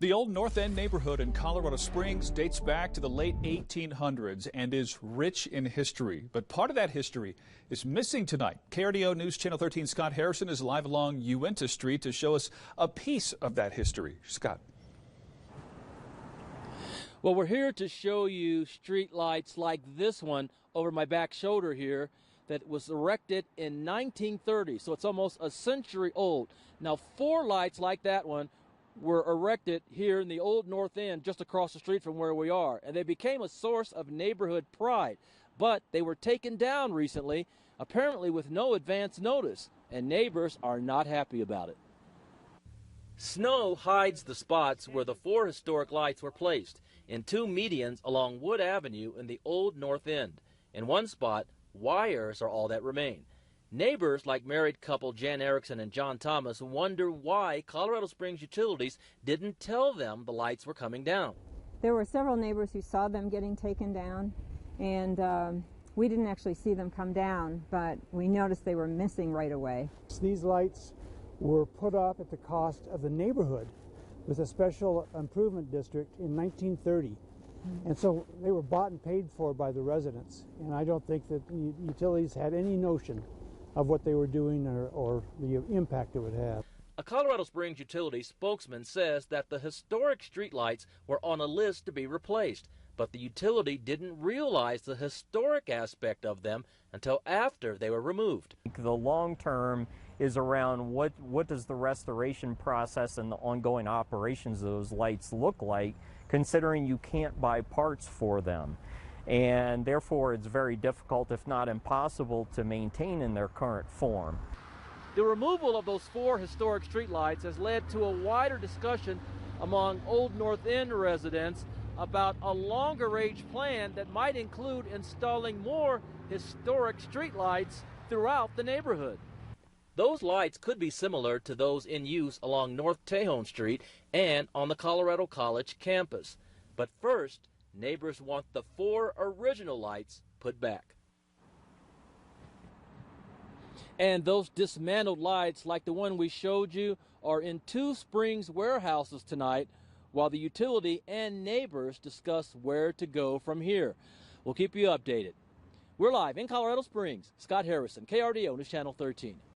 The old North End neighborhood in Colorado Springs dates back to the late 1800s and is rich in history. But part of that history is missing tonight. KRDO News Channel 13 Scott Harrison is live along Uinta Street to show us a piece of that history. Scott. Well, we're here to show you street lights like this one over my back shoulder here that was erected in 1930, so it's almost a century old. Now, 4 lights like that one were erected here in the old North End just across the street from where we are, and they became a source of neighborhood pride. But they were taken down recently, apparently with no advance notice, and neighbors are not happy about it. Snow hides the spots where the 4 historic lights were placed in 2 medians along Wood Avenue in the old North End. In one spot, wires are all that remain. Neighbors like married couple Jan Erickson and John Thomas wonder why Colorado Springs Utilities didn't tell them the lights were coming down. There were several neighbors who saw them getting taken down, and we didn't actually see them come down, but we noticed they were missing right away. These lights were put up at the cost of the neighborhood with a special improvement district in 1930. And so they were bought and paid for by the residents, and I don't think that the utilities had any notion of what they were doing or the impact it would have. A Colorado Springs utility spokesman says that the historic streetlights were on a list to be replaced, but the utility didn't realize the historic aspect of them until after they were removed. The long term is around what does the restoration process and the ongoing operations of those lights look like, considering you can't buy parts for them. And therefore it's very difficult, if not impossible, to maintain in their current form. The removal of those 4 historic streetlights has led to a wider discussion among Old North End residents about a longer-range plan that might include installing more historic streetlights throughout the neighborhood. Those lights could be similar to those in use along North Tejon Street and on the Colorado College campus. But first, neighbors want the 4 original lights put back. And those dismantled lights, like the one we showed you, are in 2 Springs warehouses tonight, while the utility and neighbors discuss where to go from here. We'll keep you updated. We're live in Colorado Springs. Scott Harrison, KRDO News Channel 13.